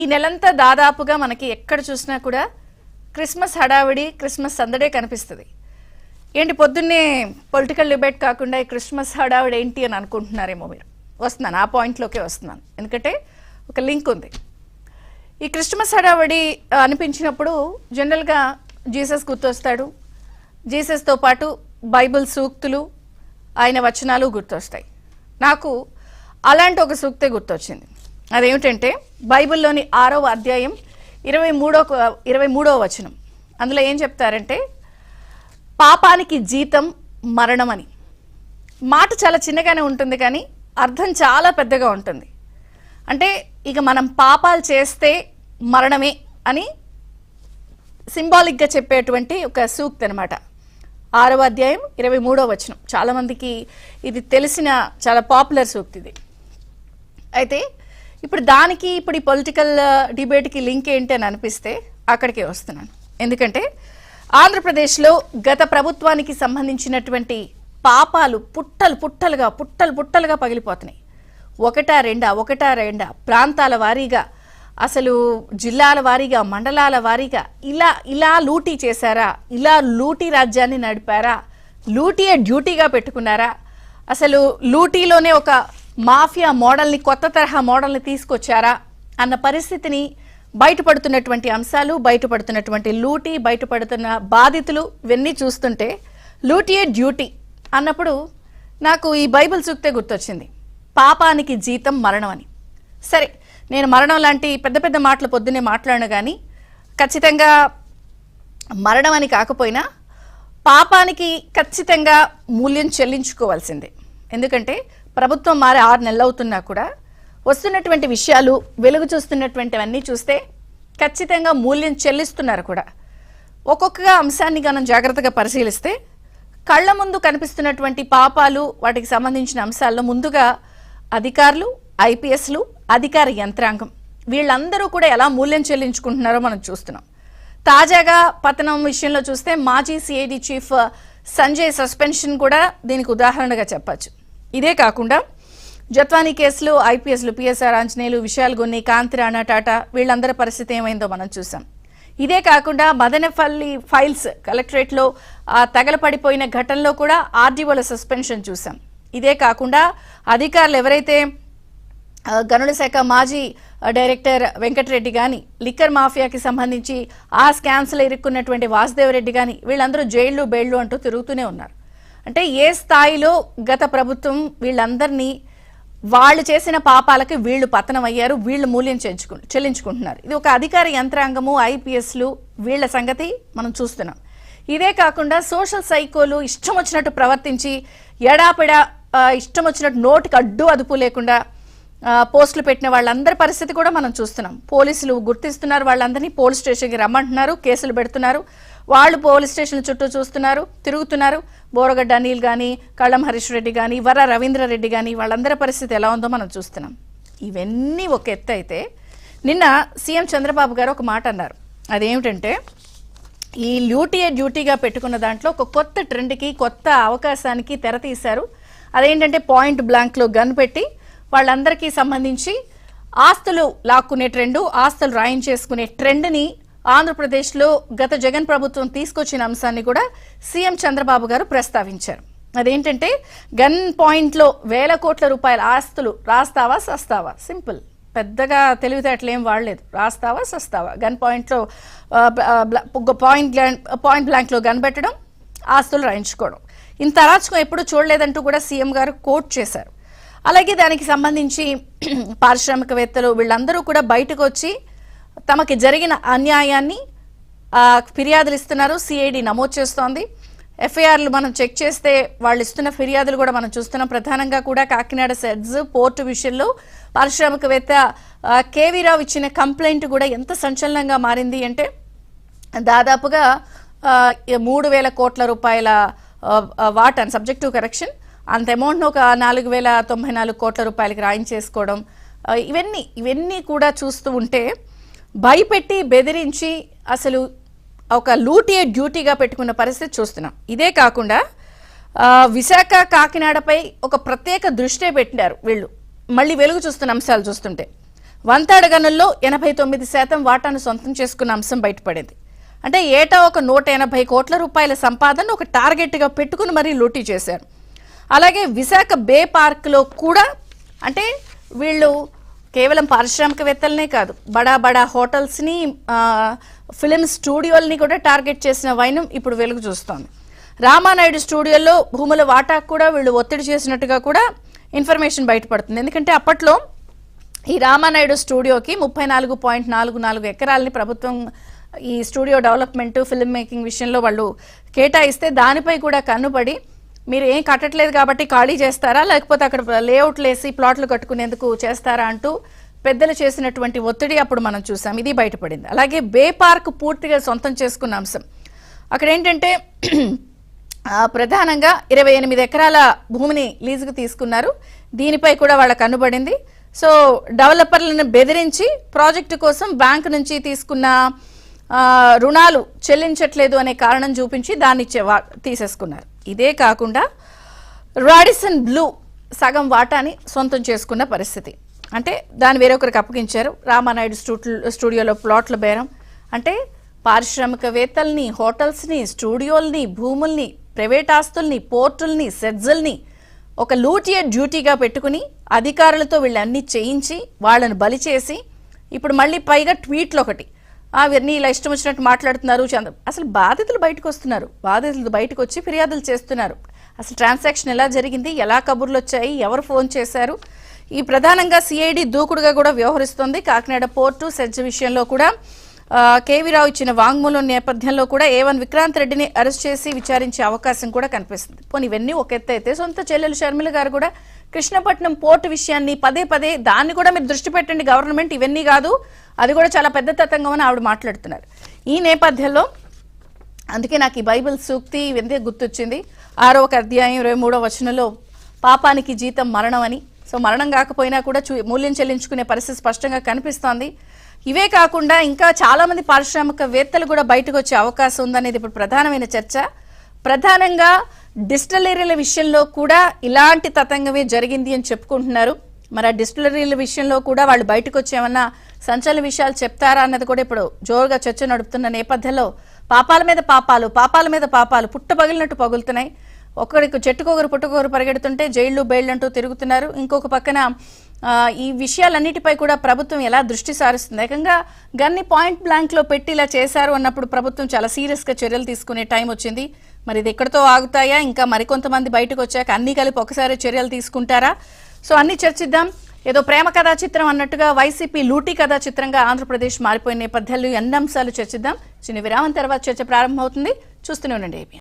ఈ నెలంతా దాదాపుగా మనకి ఎక్కడ చూసినా కూడా క్రిస్మస్ హడావిడి, క్రిస్మస్ సందడే కనిపిస్తుంది. ఏంటి పొద్దున్నే పొలిటికల్ డిబేట్ కాకుండా ఈ క్రిస్మస్ హడావిడి ఏంటి అని అనుకుంటున్నారేమో మీరు. వస్తున్నాను, ఆ పాయింట్లోకే వస్తున్నాను. ఎందుకంటే ఒక లింక్ ఉంది. ఈ క్రిస్మస్ హడావిడి అనిపించినప్పుడు జనరల్గా జీసస్ గుర్తొస్తాడు. జీసస్తో పాటు బైబిల్ సూక్తులు, ఆయన వచనాలు గుర్తొస్తాయి. నాకు అలాంటి ఒక సూక్తే గుర్తొచ్చింది. అదేమిటంటే బైబిల్లోని 6వ అధ్యాయం 23వ వచనం. అందులో ఏం చెప్తారంటే పాపానికి జీతం మరణం అని. మాట చాలా చిన్నగానే ఉంటుంది కానీ అర్థం చాలా పెద్దగా ఉంటుంది. అంటే ఇక మనం పాపాలు చేస్తే మరణమే అని సింబాలిక్గా చెప్పేటువంటి ఒక సూక్తి అనమాట. 6వ అధ్యాయం 23వ వచనం. చాలామందికి ఇది తెలిసిన చాలా పాపులర్ సూక్తి ఇది. అయితే ఇప్పుడు దానికి ఇప్పుడు ఈ పొలిటికల్ డిబేట్కి లింక్ ఏంటి అని అనిపిస్తే అక్కడికే వస్తున్నాను. ఎందుకంటే ఆంధ్రప్రదేశ్లో గత ప్రభుత్వానికి సంబంధించినటువంటి పాపాలు పుట్టలుగా పగిలిపోతున్నాయి. ఒకటా రెండా ప్రాంతాల వారీగా, అసలు జిల్లాల వారీగా, మండలాల వారీగా ఇలా లూటీ చేశారా, ఇలా లూటీ రాజ్యాన్ని నడిపారా, లూటీయే డ్యూటీగా పెట్టుకున్నారా, అసలు లూటీలోనే ఒక మాఫియా మోడల్ని, కొత్త తరహా మోడల్ని తీసుకొచ్చారా అన్న పరిస్థితిని బయటపడుతున్నటువంటి అంశాలు, బయటపడుతున్నటువంటి లూటీ, బయటపడుతున్న బాధితులు ఇవన్నీ చూస్తుంటే లూటీయే డ్యూటీ అన్నప్పుడు నాకు ఈ బైబిల్ సూక్తే గుర్తొచ్చింది. పాపానికి జీతం మరణం అని. సరే, నేను మరణం లాంటి పెద్ద పెద్ద మాటలు పొద్దున్నే మాట్లాడను కానీ ఖచ్చితంగా మరణం అని కాకపోయినా పాపానికి ఖచ్చితంగా మూల్యం చెల్లించుకోవాల్సిందే. ఎందుకంటే ప్రభుత్వం మారి 6 నెలలు అవుతున్నా కూడా వస్తున్నటువంటి విషయాలు, వెలుగు చూస్తున్నటువంటివన్నీ చూస్తే ఖచ్చితంగా మూల్యం చెల్లిస్తున్నారు కూడా. ఒక్కొక్క అంశాన్ని మనం జాగ్రత్తగా పరిశీలిస్తే కళ్ళ ముందు కనిపిస్తున్నటువంటి పాపాలు, వాటికి సంబంధించిన అంశాల్లో ముందుగా అధికారులు, ఐపీఎస్లు, అధికార యంత్రాంగం వీళ్ళందరూ కూడా ఎలా మూల్యం చెల్లించుకుంటున్నారో మనం చూస్తున్నాం. తాజాగా పతనం విషయంలో చూస్తే మాజీ సిఐడి చీఫ్ సంజయ్ సస్పెన్షన్ కూడా దీనికి ఉదాహరణగా చెప్పచ్చు. ఇదే కాకుండా జత్వానీ కేసులు, ఐపీఎస్లు, పిఎస్ఆర్ ఆంజనేయులు, విశాల్ గొన్ని, కాంతి రాణా టాటా వీళ్ళందరి పరిస్థితి ఏమైందో మనం చూసాం. ఇదే కాకుండా మదనపల్లి ఫైల్స్ కలెక్టరేట్లో తగలపడిపోయిన ఘటనలో కూడా ఆర్డీఓల సస్పెన్షన్ చూసాం. ఇదే కాకుండా అధికారులు ఎవరైతే గనుల శాఖ మాజీ డైరెక్టర్ వెంకటరెడ్డి కానీ, లిక్కర్ మాఫియాకి సంబంధించి ఆ స్కామ్స్లో ఇరుక్కున్నటువంటి వాసుదేవరెడ్డి కానీ వీళ్ళందరూ జైళ్ళు బెయిళ్ళు అంటూ తిరుగుతూనే ఉన్నారు. అంటే ఏ స్థాయిలో గత ప్రభుత్వం వీళ్ళందరినీ, వాళ్ళు చేసిన పాపాలకి వీళ్ళు పతనం అయ్యారు, వీళ్ళు మూల్యం చెల్లించుకుంటున్నారు. ఇది ఒక అధికార యంత్రాంగము, ఐపీఎస్లు వీళ్ళ సంగతి మనం చూస్తున్నాం. ఇదే కాకుండా సోషల్ సైకోలు ఇష్టం వచ్చినట్టు ప్రవర్తించి ఎడాపెడా ఇష్టం వచ్చినట్టు నోటికి అడ్డు అదుపు లేకుండా పోస్టులు పెట్టిన వాళ్ళందరి పరిస్థితి కూడా మనం చూస్తున్నాం. పోలీసులు గుర్తిస్తున్నారు, వాళ్ళందరినీ పోలీస్ స్టేషన్కి రమ్మంటున్నారు, కేసులు పెడుతున్నారు. వాళ్ళు పోలీస్ స్టేషన్ల చుట్టూ చూస్తున్నారు, తిరుగుతున్నారు. బోరగడ్డ అనిల్ కానీ, కళ్ళం హరీష్ రెడ్డి కానీ, వర రవీంద్రారెడ్డి కానీ వాళ్ళందరి పరిస్థితి ఎలా ఉందో మనం చూస్తున్నాం. ఇవన్నీ ఒక ఎత్తు అయితే నిన్న సీఎం చంద్రబాబు గారు ఒక మాట అన్నారు. అదేమిటంటే ఈ లూటీయే డ్యూటీగా పెట్టుకున్న దాంట్లో ఒక కొత్త ట్రెండ్కి, కొత్త అవకాశానికి తెర తీశారు. అదేంటంటే పాయింట్ బ్లాంక్లో గన్ పెట్టి వాళ్ళందరికీ సంబంధించి ఆస్తులు లాక్కునే ట్రెండు, ఆస్తులు రాయించేసుకునే ట్రెండ్ని ఆంధ్రప్రదేశ్లో గత జగన్ ప్రభుత్వం తీసుకొచ్చిన అంశాన్ని కూడా సీఎం చంద్రబాబు గారు ప్రస్తావించారు. అదేంటంటే గన్ పాయింట్లో 1000 కోట్ల రూపాయల ఆస్తులు రాస్తావా సస్తావా, సింపుల్, పెద్దగా తెలివితేటలు ఏం వాడలేదు. రాస్తావా సస్తావా, గన్ పాయింట్లో పాయింట్ బ్లాంక్లో గన్ పెట్టడం, ఆస్తులు రాయించుకోవడం. ఇంత అరాచకం ఎప్పుడు చూడలేదంటూ కూడా సీఎం గారు కోట్ చేశారు. అలాగే దానికి సంబంధించి పారిశ్రామికవేత్తలు వీళ్ళందరూ కూడా బయటకు వచ్చి తమకి జరిగిన అన్యాయాన్ని ఫిర్యాదులు ఇస్తున్నారు. సిఐడి నమోదు చేస్తోంది. ఎఫ్ఐఆర్లు మనం చెక్ చేస్తే వాళ్ళు ఇస్తున్న ఫిర్యాదులు కూడా మనం చూస్తున్నాం. ప్రధానంగా కూడా కాకినాడ సెడ్స్ పోర్టు విషయంలో పారిశ్రామికవేత్త కేవీ రావు ఇచ్చిన కంప్లైంట్ కూడా ఎంత సంచలనంగా మారింది అంటే దాదాపుగా 3000 కోట్ల రూపాయల వాట్ అని సబ్జెక్ట్ టు కరెక్షన్, అంత అమౌంట్ను ఒక 4094 కోట్ల రూపాయలకి రాయించేసుకోవడం, ఇవన్నీ కూడా చూస్తూ ఉంటే భయపెట్టి బెదిరించి అసలు ఒక లూటీయే డ్యూటీగా పెట్టుకున్న పరిస్థితి చూస్తున్నాం. ఇదే కాకుండా విశాఖ, కాకినాడపై ఒక ప్రత్యేక దృష్టి పెట్టారు వీళ్ళు. మళ్ళీ వెలుగు చూస్తున్న అంశాలు చూస్తుంటే వంతాడ గనుల్లో 89% వాటాను సొంతం చేసుకున్న అంశం బయటపడింది. అంటే ఏటా ఒక 180 కోట్ల రూపాయల సంపాదన ఒక టార్గెట్గా పెట్టుకుని మరీ లూటీ చేశారు. అలాగే విశాఖ బే పార్క్లో కూడా అంటే వీళ్ళు కేవలం పారిశ్రామికవేత్తలనే కాదు, బడా బడా హోటల్స్ని, ఫిలిం స్టూడియోల్ని కూడా టార్గెట్ చేసిన వైనం ఇప్పుడు వెలుగు చూస్తోంది. రామానాయుడు స్టూడియోలో భూముల వాటాకు కూడా వీళ్ళు ఒత్తిడి చేసినట్టుగా కూడా ఇన్ఫర్మేషన్ బయటపడుతుంది. ఎందుకంటే అప్పట్లో ఈ రామానాయుడు స్టూడియోకి 34.44 ఎకరాలని ప్రభుత్వం ఈ స్టూడియో డెవలప్మెంట్, ఫిల్మ్ మేకింగ్ విషయంలో వాళ్ళు కేటాయిస్తే దానిపై కూడా కన్నుపడి మీరు ఏం కట్టట్లేదు కాబట్టి ఖాళీ చేస్తారా, లేకపోతే అక్కడ లేఅవుట్లు వేసి ప్లాట్లు కట్టుకునేందుకు చేస్తారా అంటూ పెద్దలు చేసినటువంటి ఒత్తిడి అప్పుడు మనం చూసాం. ఇది బయటపడింది. అలాగే బే పార్క్ పూర్తిగా సొంతం చేసుకున్న అంశం. అక్కడ ఏంటంటే ప్రధానంగా 28 ఎకరాల భూమిని లీజుకు తీసుకున్నారు. దీనిపై కూడా వాళ్ళ కన్నుబడింది. సో డెవలపర్లను బెదిరించి ప్రాజెక్టు కోసం బ్యాంకు నుంచి తీసుకున్న రుణాలు చెల్లించట్లేదు అనే కారణం చూపించి దాన్ని తీసేసుకున్నారు. ఇదే కాకుండా రాడిసన్ బ్లూ సగం వాటాని సొంతం చేసుకున్న పరిస్థితి. అంటే దాన్ని వేరొకరికి అప్పగించారు. రామానాయుడు స్టూడియోలో ప్లాట్ల బేరం అంటే పారిశ్రామికవేత్తల్ని, హోటల్స్ని, స్టూడియోల్ని, భూముల్ని, ప్రైవేట్ ఆస్తుల్ని, పోర్టుల్ని, సెజ్జల్ని ఒక లూటియర్ డ్యూటీగా పెట్టుకుని అధికారులతో వీళ్ళన్నీ చేయించి వాళ్ళను బలి చేసి ఇప్పుడు మళ్ళీ పైగా ట్వీట్లు ఒకటి, వీరిని ఇలా ఇష్టం వచ్చినట్టు మాట్లాడుతున్నారు. అసలు బాధితులు బయటకు వస్తున్నారు, బాధితులు బయటకు వచ్చి ఫిర్యాదులు చేస్తున్నారు. అసలు ట్రాన్సాక్షన్ ఎలా జరిగింది, ఎలా కబుర్లు వచ్చాయి, ఎవరు ఫోన్ చేశారు, ఈ ప్రధానంగా సిఐడి దూకుడుగా కూడా వ్యవహరిస్తోంది. కాకినాడ పోర్టు సెజ్ విషయంలో కూడా కేవీ రావు ఇచ్చిన వాంగ్మూలం నేపథ్యంలో కూడా A1 విక్రాంత్ రెడ్డిని అరెస్ట్ చేసి విచారించే అవకాశం కూడా కనిపిస్తుంది. పోనీ ఇవన్నీ ఒక ఎత్తు అయితే సొంత చెల్లెలు షర్మిల గారు కూడా కృష్ణపట్నం పోర్టు విషయాన్ని పదే దాన్ని కూడా మీరు దృష్టి పెట్టండి గవర్నమెంట్, ఇవన్నీ కాదు అది కూడా చాలా పెద్ద తతంగం అని ఆవిడ మాట్లాడుతున్నారు. ఈ నేపథ్యంలో అందుకే నాకు ఈ బైబిల్ సూక్తి ఇవన్నీ గుర్తొచ్చింది. 6వ అధ్యాయం 23వ వచనంలో పాపానికి జీతం మరణం అని. సో మరణం కాకపోయినా కూడా మూల్యం చెల్లించుకునే పరిస్థితి స్పష్టంగా కనిపిస్తోంది. ఇవే కాకుండా ఇంకా చాలా మంది పారిశ్రామికవేత్తలు కూడా బయటకు వచ్చే అవకాశం ఉందనేది ఇప్పుడు ప్రధానమైన చర్చ. ప్రధానంగా డిస్టిలరీల విషయంలో కూడా ఇలాంటి తతంగమే జరిగింది అని చెప్పుకుంటున్నారు. మరి ఆ డిస్టిలరీల విషయంలో కూడా వాళ్ళు బయటకు వచ్చి ఏమన్నా సంచలన విషయాలు చెప్తారా అన్నది కూడా ఇప్పుడు జోరుగా చర్చ నడుపుతున్న నేపథ్యంలో పాపాల మీద పాపాలు పుట్ట పగిలినట్టు పగులుతున్నాయి. ఒకరికి చెట్టుకొకరు పుట్టుకొకరు పరిగెడుతుంటే జైళ్లు బెయిళ్ళు అంటూ తిరుగుతున్నారు. ఇంకొక పక్కన ఈ విషయాలన్నిటిపై కూడా ప్రభుత్వం ఎలా దృష్టి సారిస్తుంది. ఏకంగా గన్ని పాయింట్ బ్లాంక్ లో పెట్టి ఇలా చేశారు అన్నప్పుడు ప్రభుత్వం చాలా సీరియస్ గా చర్యలు తీసుకునే టైం వచ్చింది. మరి ఇది ఎక్కడితో ఆగుతాయా, ఇంకా మరికొంతమంది బయటకు వచ్చాక అన్ని కలిపి ఒకసారి చర్యలు తీసుకుంటారా? సో అన్ని చర్చిద్దాం. ఏదో ప్రేమ కథా చిత్రం అన్నట్టుగా వైసీపీ లూటీ కథా చిత్రంగా ఆంధ్రప్రదేశ్ మారిపోయిన నేపథ్యంలో అన్ని అంశాలు చర్చిద్దాం. చిన్న విరామం తర్వాత చర్చ ప్రారంభమవుతుంది. చూస్తూనే ఉండండి.